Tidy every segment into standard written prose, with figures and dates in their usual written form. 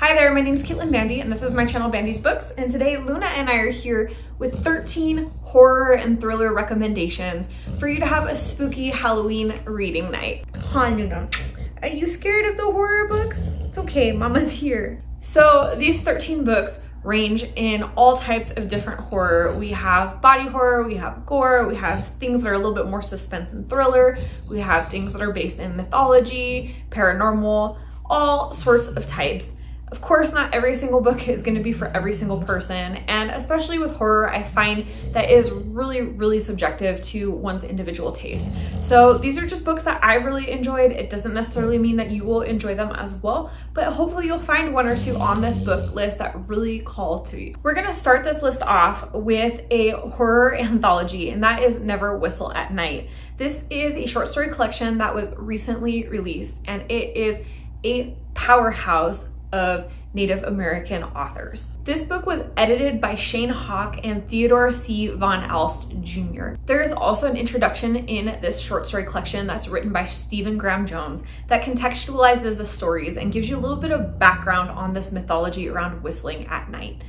Hi there, my name is Caitlin Bandy and this is my channel BandysBooks, and today Luna and I are here with 13 horror and thriller recommendations for you to have a spooky Halloween reading night. Hi Luna, are you scared of the horror books? It's okay, Mama's here. So these 13 books range in all types of different horror. We have body horror, we have gore, we have things that are a little bit more suspense and thriller, we have things that are based in mythology, paranormal, all sorts of types. Of course, not every single book is going to be for every single person, and especially with horror, I find that is really subjective to one's individual taste. So these are just books that I've really enjoyed. It doesn't necessarily mean that you will enjoy them as well, but hopefully you'll find one or two on this book list that really call to you. We're going to start this list off with a horror anthology, and that is Never Whistle at Night. This is a short story collection that was recently released, and it is a powerhouse of Native American authors. This book was edited by Shane Hawk and Theodore C. Von Alst Jr. There is also an introduction in this short story collection that's written by Stephen Graham Jones that contextualizes the stories and gives you a little bit of background on this mythology around whistling at night.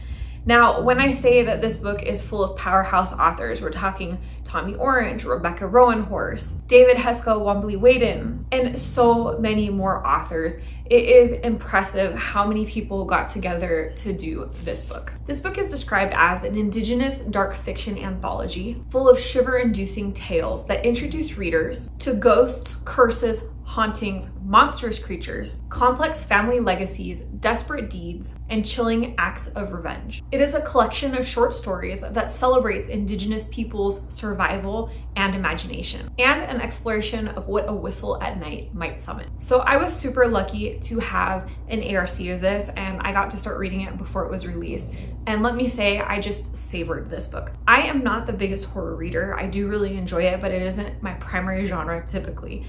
Now, when I say that this book is full of powerhouse authors, we're talking Tommy Orange, Rebecca Rowanhorse, David Heska Wambley-Waden, and so many more authors. It is impressive how many people got together to do this book. This book is described as an Indigenous dark fiction anthology full of shiver-inducing tales that introduce readers to ghosts, curses, hauntings, monstrous creatures, complex family legacies, desperate deeds, and chilling acts of revenge. It is a collection of short stories that celebrates Indigenous peoples' survival and imagination, and an exploration of what a whistle at night might summon. So I was super lucky to have an ARC of this, and I got to start reading it before it was released. And let me say, I just savored this book. I am not the biggest horror reader. I do really enjoy it, but it isn't my primary genre typically.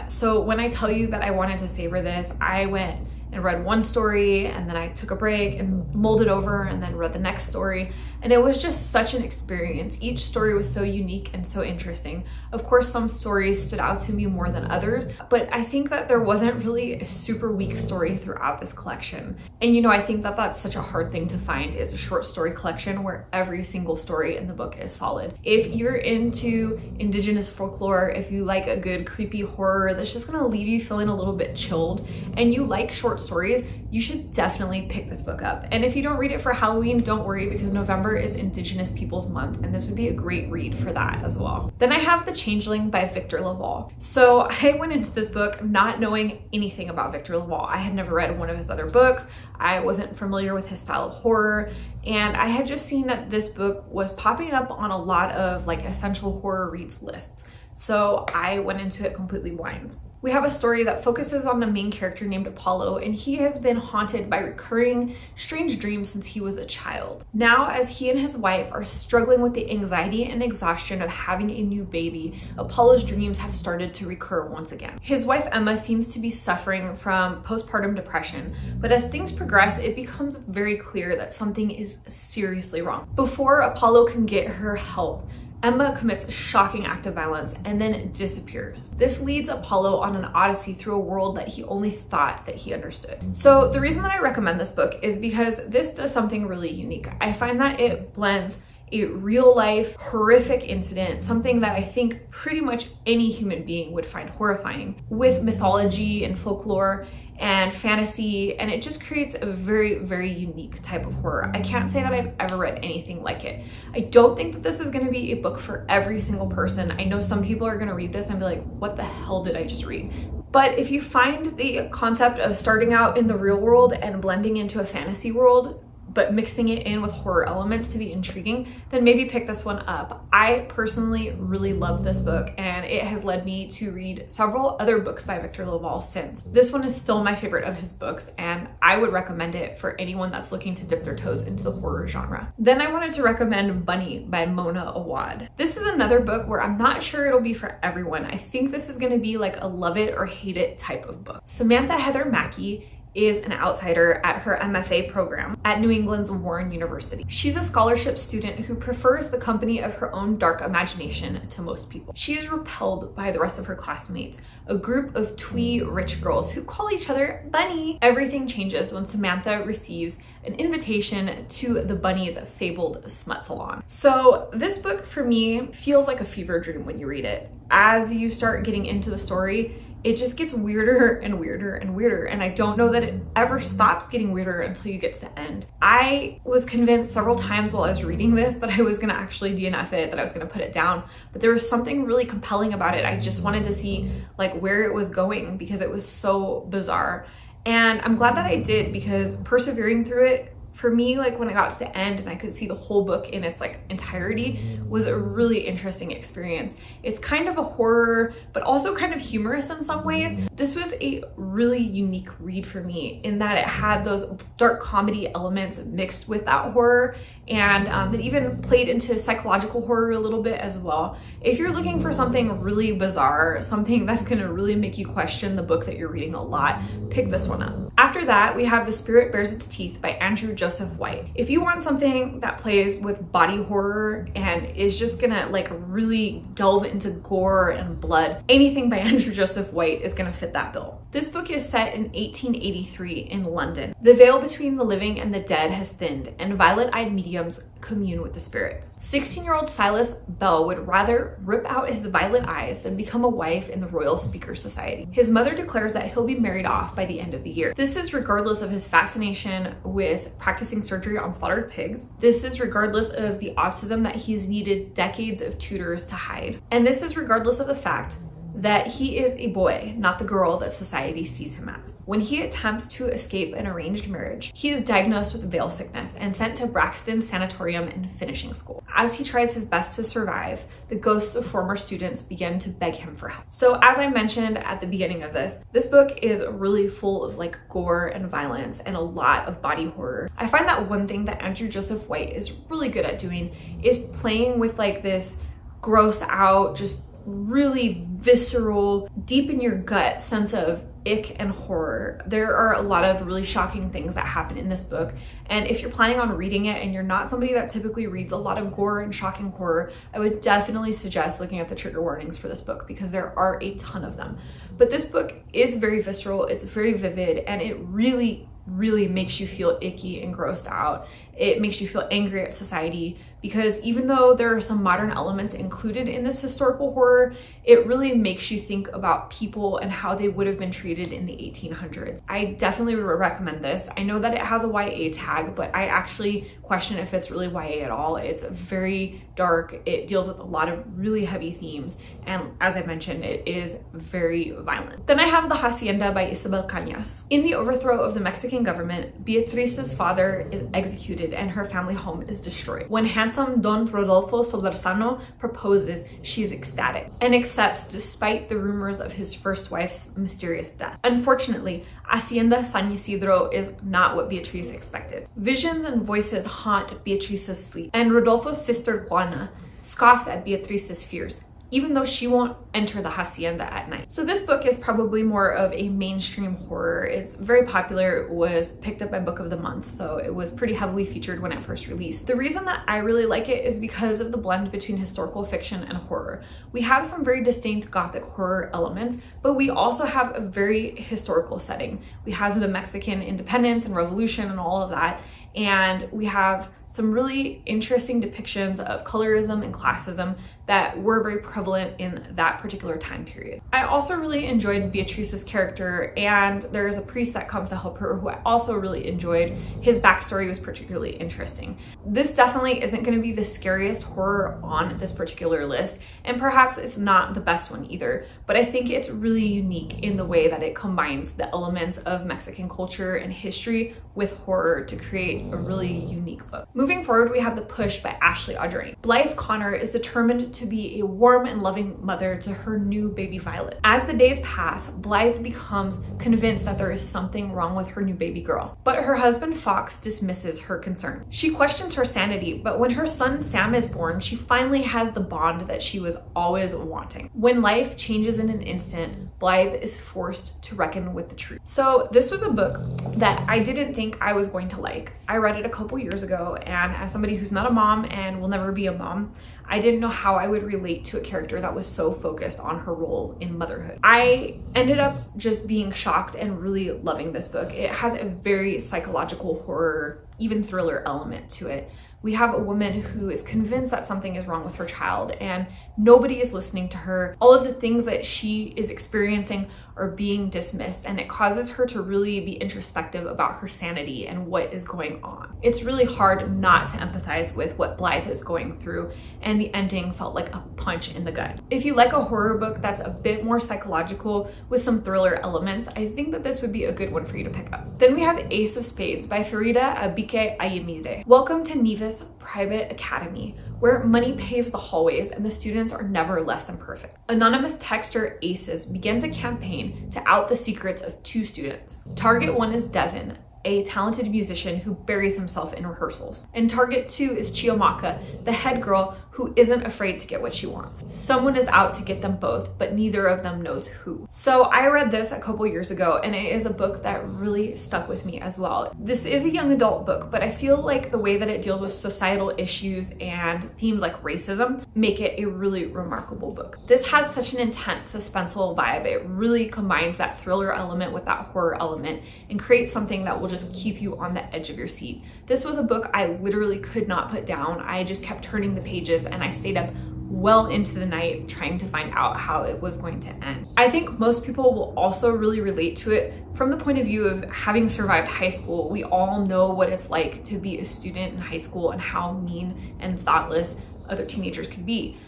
So when I tell you that I wanted to savor this, I went and read one story, and then I took a break and mulled it over and then read the next story. And it was just such an experience. Each story was so unique and so interesting. Of course, some stories stood out to me more than others, but I think that there wasn't really a super weak story throughout this collection. And I think that that's such a hard thing to find, is a short story collection where every single story in the book is solid. If you're into Indigenous folklore, if you like a good creepy horror that's just gonna leave you feeling a little bit chilled, and you like short stories, you should definitely pick this book up. And if you don't read it for Halloween, don't worry, because November is Indigenous Peoples Month, and this would be a great read for that as well. Then I have The Changeling by Victor LaValle. So I went into this book not knowing anything about Victor LaValle. I had never read one of his other books. I wasn't familiar with his style of horror, and I had just seen that this book was popping up on a lot of essential horror reads lists. So I went into it completely blind. We have a story that focuses on the main character named Apollo, and he has been haunted by recurring strange dreams since he was a child. Now, as he and his wife are struggling with the anxiety and exhaustion of having a new baby, Apollo's dreams have started to recur once again. His wife Emma seems to be suffering from postpartum depression, but as things progress, it becomes very clear that something is seriously wrong. Before Apollo can get her help, Emma commits a shocking act of violence and then disappears. This leads Apollo on an odyssey through a world that he only thought that he understood. So the reason that I recommend this book is because this does something really unique. I find that it blends a real life horrific incident, something that I think pretty much any human being would find horrifying, with mythology and folklore and fantasy, and it just creates a very unique type of horror. I can't say that I've ever read anything like it. I don't think that this is going to be a book for every single person. I know some people are going to read this and be like, what the hell did I just read? But if you find the concept of starting out in the real world and blending into a fantasy world, but mixing it in with horror elements to be intriguing, then maybe pick this one up. I personally really love this book, and it has led me to read several other books by Victor LaValle since. This one is still my favorite of his books, and I would recommend it for anyone that's looking to dip their toes into the horror genre. Then I wanted to recommend Bunny by Mona Awad. This is another book where I'm not sure it'll be for everyone. I think this is gonna be like a love it or hate it type of book. Samantha Heather Mackey is an outsider at her MFA program at New England's Warren University. She's a scholarship student who prefers the company of her own dark imagination to most people. She is repelled by the rest of her classmates, a group of twee rich girls who call each other Bunny. Everything changes when Samantha receives an invitation to the Bunny's fabled smut salon. So this book for me feels like a fever dream when you read it. As you start getting into the story, it just gets weirder and weirder and weirder, and I don't know that it ever stops getting weirder until you get to the end. I was convinced several times while I was reading this that I was gonna actually DNF it, that I was gonna put it down, but there was something really compelling about it. I just wanted to see like where it was going because it was so bizarre. And I'm glad that I did, because persevering through it, for me, like when I got to the end and I could see the whole book in its like entirety, was a really interesting experience. It's kind of a horror, but also kind of humorous in some ways. This was a really unique read for me in that it had those dark comedy elements mixed with that horror, and it even played into psychological horror a little bit as well. If you're looking for something really bizarre, something that's gonna really make you question the book that you're reading a lot, pick this one up. After that, we have The Spirit Bears Its Teeth by Andrew Joseph White. If you want something that plays with body horror and is just gonna like really delve into gore and blood, anything by Andrew Joseph White is gonna fit that bill. This book is set in 1883 in London. The veil between the living and the dead has thinned, and violet-eyed mediums commune with the spirits. 16-year-old Silas Bell would rather rip out his violet eyes than become a wife in the Royal Speaker Society. His mother declares that he'll be married off by the end of the year. This is regardless of his fascination with practicing surgery on slaughtered pigs. This is regardless of the autism that he's needed decades of tutors to hide. And this is regardless of the fact that he is a boy, not the girl that society sees him as. When he attempts to escape an arranged marriage, he is diagnosed with veil sickness and sent to Braxton Sanatorium and finishing school. As he tries his best to survive, the ghosts of former students begin to beg him for help. So as I mentioned at the beginning of this book is really full of like gore and violence and a lot of body horror. I find that one thing that Andrew Joseph White is really good at doing is playing with like this gross out, just really visceral, deep in your gut sense of ick and horror. There are a lot of really shocking things that happen in this book, and if you're planning on reading it and you're not somebody that typically reads a lot of gore and shocking horror, I would definitely suggest looking at the trigger warnings for this book because there are a ton of them. But this book is very visceral, it's very vivid, and it really makes you feel icky and grossed out. It makes you feel angry at society because even though there are some modern elements included in this historical horror, it really makes you think about people and how they would have been treated in the 1800s. I definitely would recommend this. I know that it has a YA tag, but I actually question if it's really YA at all. It's very dark. It deals with a lot of really heavy themes. And as I mentioned, it is very violent. Then I have The Hacienda by Isabel Cañas. In the overthrow of the Mexican government, Beatrice's father is executed and her family home is destroyed. When handsome Don Rodolfo Solorzano proposes, she is ecstatic and accepts despite the rumors of his first wife's mysterious death. Unfortunately, Hacienda San Isidro is not what Beatrice expected. Visions and voices haunt Beatrice's sleep, and Rodolfo's sister Juana scoffs at Beatrice's fears, even though she won't enter the hacienda at night. So this book is probably more of a mainstream horror. It's very popular. It was picked up by Book of the Month, so it was pretty heavily featured when it first released. The reason that I really like it is because of the blend between historical fiction and horror. We have some very distinct Gothic horror elements, but we also have a very historical setting. We have the Mexican independence and revolution and all of that, and we have some really interesting depictions of colorism and classism that were very prevalent in that particular time period. I also really enjoyed Beatrice's character, and there is a priest that comes to help her who I also really enjoyed. His backstory was particularly interesting. This definitely isn't going to be the scariest horror on this particular list, and perhaps it's not the best one either, but I think it's really unique in the way that it combines the elements of Mexican culture and history with horror to create a really unique book. Moving forward, we have The Push by Ashley Audrain. Blythe Connor is determined to be a warm and loving mother to her new baby Violet. As the days pass, Blythe becomes convinced that there is something wrong with her new baby girl, but her husband Fox dismisses her concern. She questions her sanity, but when her son Sam is born, she finally has the bond that she was always wanting. When life changes in an instant, Blythe is forced to reckon with the truth. So this was a book that I didn't think I was going to like. I read it a couple years ago, and as somebody who's not a mom and will never be a mom, I didn't know how I would relate to a character that was so focused on her role in motherhood. I ended up just being shocked and really loving this book. It has a very psychological horror, even thriller element to it. We have a woman who is convinced that something is wrong with her child and nobody is listening to her. All of the things that she is experiencing are being dismissed, and it causes her to really be introspective about her sanity and what is going on. It's really hard not to empathize with what Blythe is going through, and the ending felt like a punch in the gut. If you like a horror book that's a bit more psychological with some thriller elements, I think that this would be a good one for you to pick up. Then we have Ace of Spades by Faridah, Abike, Iyimide. Welcome to Nevis Private Academy, where money paves the hallways and the students are never less than perfect. Anonymous texter Aces begins a campaign to out the secrets of 2 students. Target 1 is Devin, a talented musician who buries himself in rehearsals. And target 2 is Chiamaka, the head girl who isn't afraid to get what she wants. Someone is out to get them both, but neither of them knows who. So I read this a couple years ago, and it is a book that really stuck with me as well. This is a young adult book, but I feel like the way that it deals with societal issues and themes like racism make it a really remarkable book. This has such an intense suspenseful vibe. It really combines that thriller element with that horror element and creates something that will just keep you on the edge of your seat. This was a book I literally could not put down. I just kept turning the pages and I stayed up well into the night trying to find out how it was going to end. I think most people will also really relate to it from the point of view of having survived high school. We all know what it's like to be a student in high school and how mean and thoughtless other teenagers can be.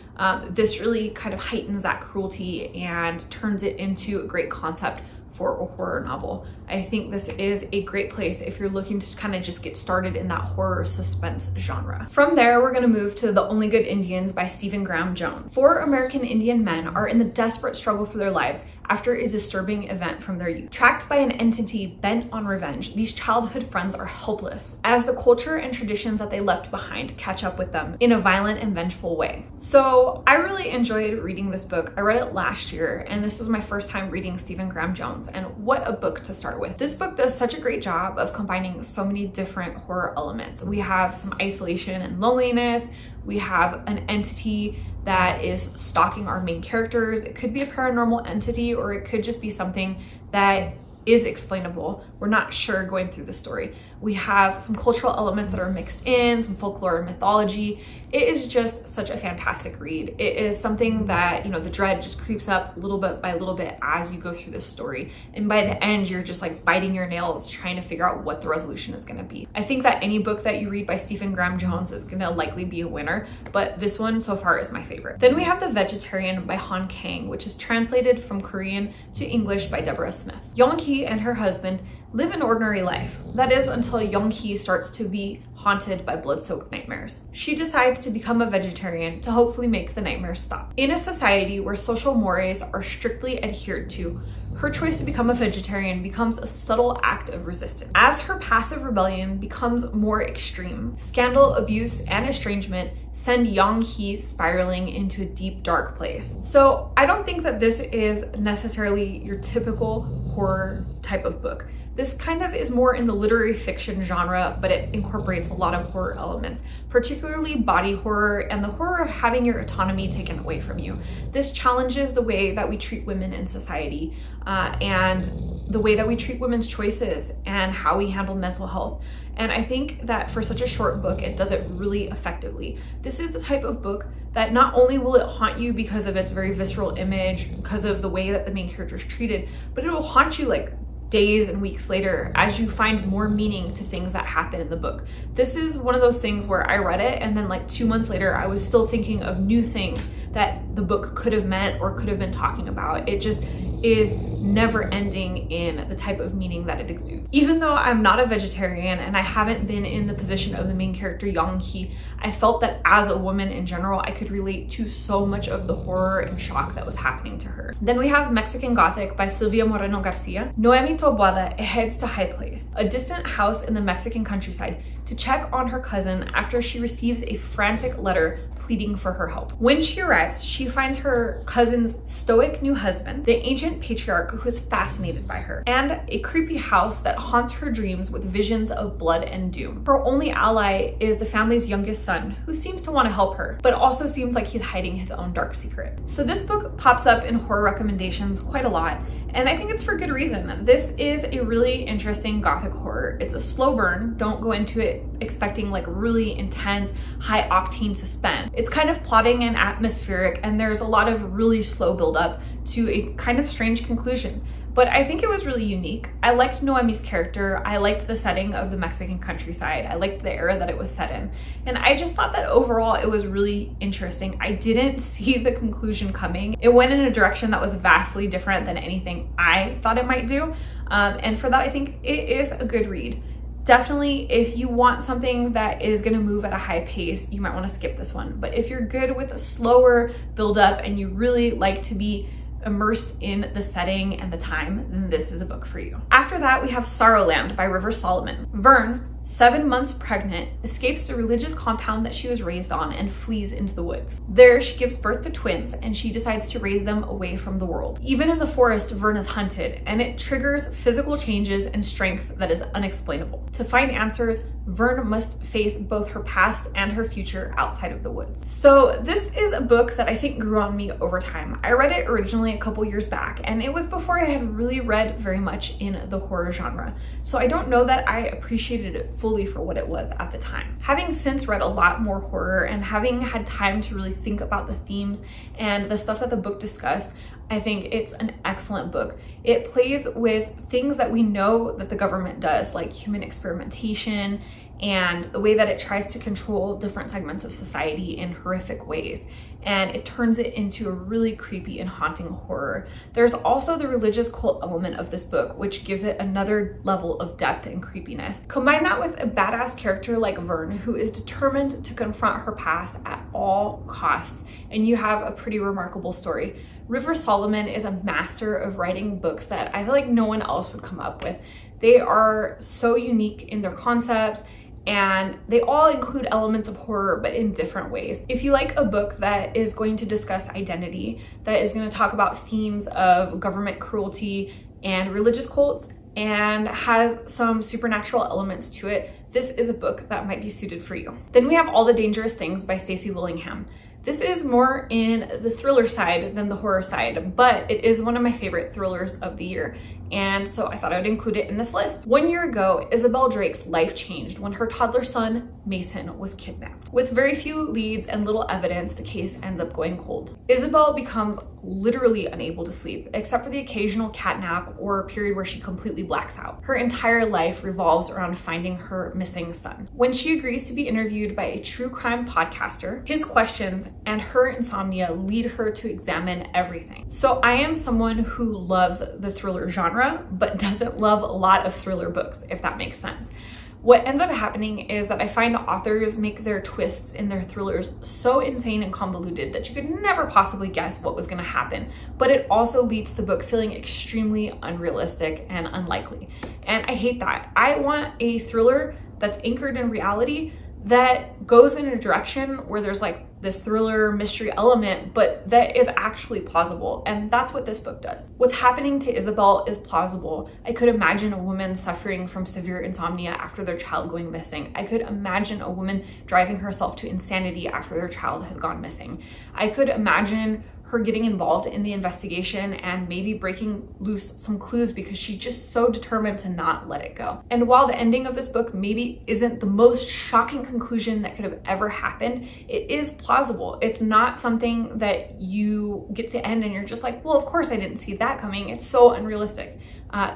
This really kind of heightens that cruelty and turns it into a great concept for a horror novel. I think this is a great place if you're looking to kind of just get started in that horror suspense genre. From there, we're gonna move to The Only Good Indians by Stephen Graham Jones. 4 American Indian men are in the desperate struggle for their lives after a disturbing event from their youth. Tracked by an entity bent on revenge, these childhood friends are helpless as the culture and traditions that they left behind catch up with them in a violent and vengeful way. So I really enjoyed reading this book. I read it last year, and this was my first time reading Stephen Graham Jones, and what a book to start with. This book does such a great job of combining so many different horror elements. We have some isolation and loneliness. We have an entity that is stalking our main characters. It could be a paranormal entity, or it could just be something that is explainable. We're not sure going through the story. We have some cultural elements that are mixed in, some folklore and mythology. It is just such a fantastic read. It is something that, you know, the dread just creeps up little bit by little bit as you go through this story. And by the end, you're just like biting your nails trying to figure out what the resolution is gonna be. I think that any book that you read by Stephen Graham Jones is gonna likely be a winner, but this one so far is my favorite. Then we have The Vegetarian by Kang, which is translated from Korean to English by Deborah Smith. Young-hee and her husband live an ordinary life. That is until Young-hee starts to be haunted by blood-soaked nightmares. She decides to become a vegetarian to hopefully make the nightmares stop. In a society where social mores are strictly adhered to, her choice to become a vegetarian becomes a subtle act of resistance. As her passive rebellion becomes more extreme, scandal, abuse, and estrangement send Young-hee spiraling into a deep, dark place. So I don't think that this is necessarily your typical horror type of book. This kind of is more in the literary fiction genre, but it incorporates a lot of horror elements, particularly body horror and the horror of having your autonomy taken away from you. This challenges the way that we treat women in society and the way that we treat women's choices and how we handle mental health. And I think that for such a short book, it does it really effectively. This is the type of book that not only will it haunt you because of its very visceral image, because of the way that the main character is treated, but it will haunt you like days and weeks later as you find more meaning to things that happen in the book. This is one of those things where I read it and then like 2 months later, I was still thinking of new things that the book could have meant or could have been talking about. It just is never ending in the type of meaning that it exudes. Even though I'm not a vegetarian and I haven't been in the position of the main character Young-hee, I felt that as a woman in general, I could relate to so much of the horror and shock that was happening to her. Then we have Mexican Gothic by Silvia Moreno Garcia. Noemi Taboada heads to High Place, a distant house in the Mexican countryside, to check on her cousin after she receives a frantic letter pleading for her help. When she arrives, she finds her cousin's stoic new husband, the ancient patriarch who is fascinated by her, and a creepy house that haunts her dreams with visions of blood and doom. Her only ally is the family's youngest son, who seems to want to help her, but also seems like he's hiding his own dark secret. So this book pops up in horror recommendations quite a lot, and I think it's for good reason. This is a really interesting Gothic horror. It's a slow burn. Don't go into it expecting like really intense, high octane suspense. It's kind of plotting and atmospheric, and there's a lot of really slow build up to a kind of strange conclusion. But I think it was really unique. I liked Noemi's character. I liked the setting of the Mexican countryside. I liked the era that it was set in. And I just thought that overall it was really interesting. I didn't see the conclusion coming. It went in a direction that was vastly different than anything I thought it might do. And for that, I think it is a good read. Definitely, if you want something that is going to move at a high pace, you might want to skip this one. But if you're good with a slower build up and you really like to be immersed in the setting and the time, then this is a book for you. After that, we have Sorrowland by River Solomon. Vern, 7 months pregnant, escapes the religious compound that she was raised on and flees into the woods. There, she gives birth to twins, and she decides to raise them away from the world. Even in the forest, Vern is hunted, and it triggers physical changes and strength that is unexplainable. To find answers, Vern must face both her past and her future outside of the woods. So this is a book that I think grew on me over time. I read it originally a couple years back, and it was before I had really read very much in the horror genre. So I don't know that I appreciated it fully for what it was at the time. Having since read a lot more horror and having had time to really think about the themes and the stuff that the book discussed, I think it's an excellent book. It plays with things that we know that the government does, like human experimentation and the way that it tries to control different segments of society in horrific ways. And it turns it into a really creepy and haunting horror. There's also the religious cult element of this book, which gives it another level of depth and creepiness. Combine that with a badass character like Vern, who is determined to confront her past at all costs, and you have a pretty remarkable story. River Solomon is a master of writing books that I feel like no one else would come up with. They are so unique in their concepts, and they all include elements of horror, but in different ways. If you like a book that is going to discuss identity, that is going to talk about themes of government cruelty and religious cults, and has some supernatural elements to it, this is a book that might be suited for you. Then we have All the Dangerous Things by Stacy Willingham. This is more in the thriller side than the horror side, but it is one of my favorite thrillers of the year, and so I thought I would include it in this list. 1 year ago, Isabel Drake's life changed when her toddler son, Mason, was kidnapped. With very few leads and little evidence, the case ends up going cold. Isabel becomes literally unable to sleep, except for the occasional catnap or a period where she completely blacks out. Her entire life revolves around finding her missing son. When she agrees to be interviewed by a true crime podcaster, his questions and her insomnia lead her to examine everything. So I am someone who loves the thriller genre, but doesn't love a lot of thriller books, if that makes sense. What ends up happening is that I find authors make their twists in their thrillers so insane and convoluted that you could never possibly guess what was going to happen, but it also leads the book feeling extremely unrealistic and unlikely. And I hate that. I want a thriller that's anchored in reality, that goes in a direction where there's like this thriller mystery element, but that is actually plausible. And that's what this book does. What's happening to Isabel is plausible. I could imagine a woman suffering from severe insomnia after their child going missing. I could imagine a woman driving herself to insanity after their child has gone missing. I could imagine her getting involved in the investigation and maybe breaking loose some clues because she's just so determined to not let it go. And while the ending of this book maybe isn't the most shocking conclusion that could have ever happened, it is plausible. It's not something that you get to the end and you're just like, well, of course I didn't see that coming. It's so unrealistic.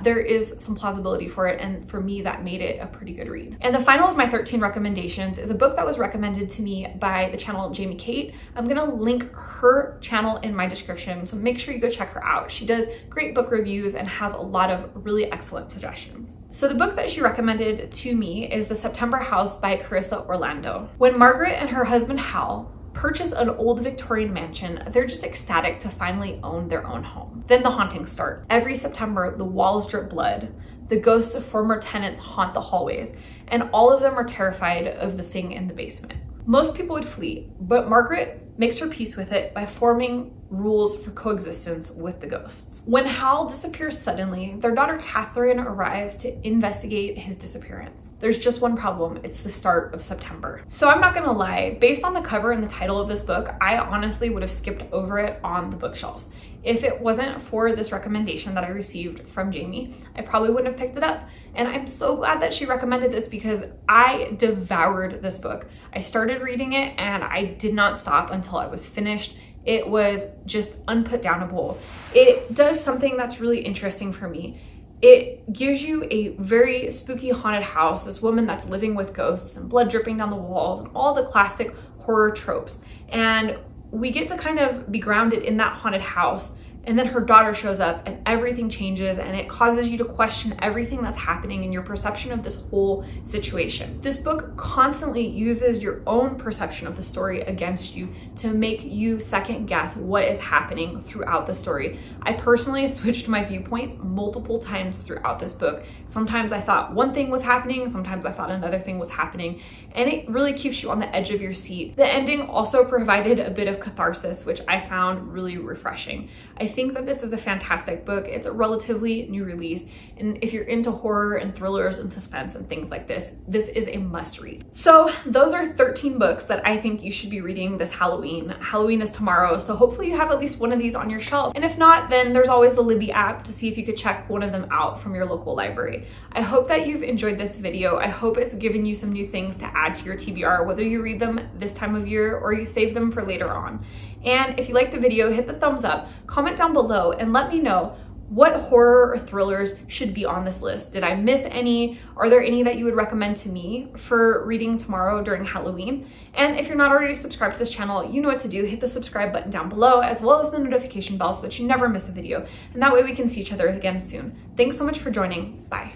there is some plausibility for it, and for me that made it a pretty good read. And the final of my 13 recommendations is a book that was recommended to me by the channel Jamie Kate. I'm gonna link her channel in my description, so make sure you go check her out. She does great book reviews and has a lot of really excellent suggestions. So the book that she recommended to me is The September House by Carissa Orlando. When Margaret and her husband Hal purchase an old Victorian mansion, they're just ecstatic to finally own their own home. Then the hauntings start. Every September, the walls drip blood, the ghosts of former tenants haunt the hallways, and all of them are terrified of the thing in the basement. Most people would flee, but Margaret makes her peace with it by forming rules for coexistence with the ghosts. When Hal disappears suddenly, their daughter Catherine arrives to investigate his disappearance. There's just one problem: it's the start of September. So I'm not gonna lie, based on the cover and the title of this book, I honestly would have skipped over it on the bookshelves. If it wasn't for this recommendation that I received from Jamie, I probably wouldn't have picked it up. And I'm so glad that she recommended this because I devoured this book. I started reading it and I did not stop until I was finished. It was just unputdownable. It does something that's really interesting for me. It gives you a very spooky haunted house, this woman that's living with ghosts and blood dripping down the walls and all the classic horror tropes. And we get to kind of be grounded in that haunted house, and then her daughter shows up and everything changes, and it causes you to question everything that's happening in your perception of this whole situation. This book constantly uses your own perception of the story against you to make you second guess what is happening throughout the story. I personally switched my viewpoints multiple times throughout this book. Sometimes I thought one thing was happening, sometimes I thought another thing was happening, and it really keeps you on the edge of your seat. The ending also provided a bit of catharsis, which I found really refreshing. I think that this is a fantastic book. It's a relatively new release, and if you're into horror and thrillers and suspense and things like this, this is a must read. So those are 13 books that I think you should be reading this Halloween. Halloween is tomorrow, so hopefully you have at least one of these on your shelf. And if not, then there's always the Libby app to see if you could check one of them out from your local library. I hope that you've enjoyed this video. I hope it's given you some new things to add to your TBR, whether you read them this time of year or you save them for later on. And if you liked the video, hit the thumbs up, comment down below, and let me know what horror or thrillers should be on this list. Did I miss any? Are there any that you would recommend to me for reading tomorrow during Halloween? And if you're not already subscribed to this channel, you know what to do. Hit the subscribe button down below, as well as the notification bell so that you never miss a video. And that way we can see each other again soon. Thanks so much for joining. Bye.